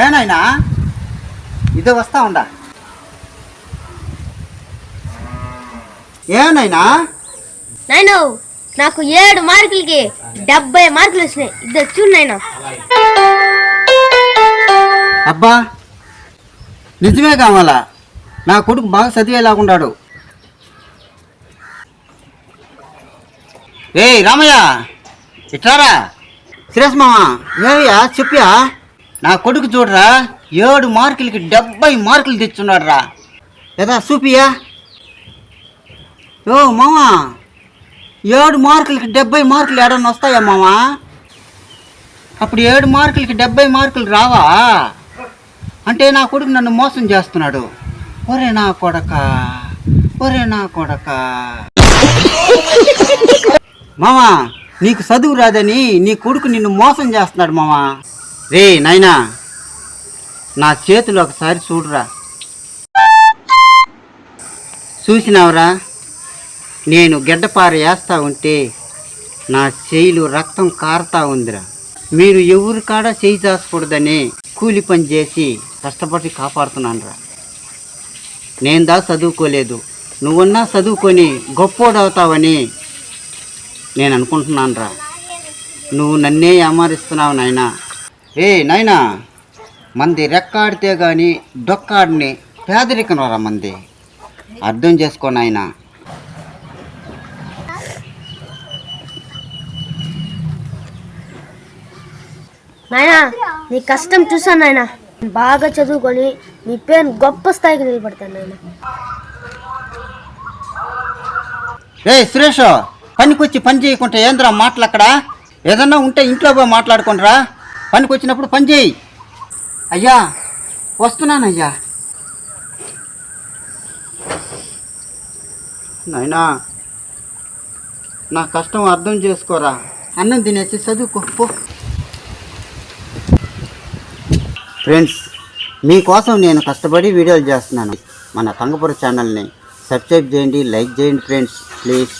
ఏనాయనా ఇదే వస్తా ఉండా. ఏనాయనా నాయనో నాకు 7 మార్కులకి 70 మార్కులు వచ్చినాయి. ఇద్దరు చూడు నాయనా. అబ్బా నిజమే కావాలా, నా కొడుకు బాగా చదివేలాగుండాడు. ఏయ్ రామయ్య ఇట్లారా. సురేష్ మామ ఏయ్యా చెప్పా, నా కొడుకు చూడరా 7 మార్కులకి 70 మార్కులు తెచ్చున్నాడు రా. లేదా చూపియా. ఓ మామ 7 మార్కులకి 70 మార్కులు ఏడన్నా వస్తాయా మామ? అప్పుడు 7 మార్కులకి 70 మార్కులు రావా? అంటే నా కొడుకు నన్ను మోసం చేస్తున్నాడు. ఒరే నా కొడక, ఒరే నా కొడక. మామా నీకు చదువు రాదని నీ కొడుకు నిన్ను మోసం చేస్తున్నాడు మామా. రే నాయనా నా చేతులు ఒకసారి చూడురా. చూసినావురా, నేను గెడ్డపార వేస్తా ఉంటే నా చేయిలు రక్తం కారుతా ఉందిరా. మీరు ఎవరి కాడ చేయి చాచకూడదని కూలి పని చేసి కష్టపడి కాపాడుతున్నాను రా. నేను చదువుకోలేదు, నువ్వన్నా చదువుకొని గొప్పోడవుతావని నేను అనుకుంటున్నాను రా. నువ్వు నన్నే ఏమారిస్తున్నావు నాయనా. నాయనా మంది రెక్కాడితే కానీ డొక్కాడిని పేదరికం రా మంది. అర్థం చేసుకో నాయనా. నాయనా నీ కష్టం చూసాను నాయనా. బాగా చదువుకొని నీ పేరు గొప్ప స్థాయికి నిలబడతాను నాయనా. సురేష్ పనికొచ్చి పని చేయకుంటే ఏంద్రా మాటలు అక్కడ? ఏదన్నా ఉంటే ఇంట్లో పోయి మాట్లాడుకుంటారా. పనికి వచ్చినప్పుడు పని చేయి. అయ్యా వస్తున్నానయ్యా. నాయనా నా కష్టం అర్థం చేసుకోరా. అన్నం తినేసి చదువుకో పో. ఫ్రెండ్స్ మీకోసం నేను కష్టపడి వీడియోలు చేస్తున్నాను. మన తంగపుర ఛానల్ని సబ్స్క్రైబ్ చేయండి, లైక్ చేయండి ఫ్రెండ్స్ ప్లీజ్.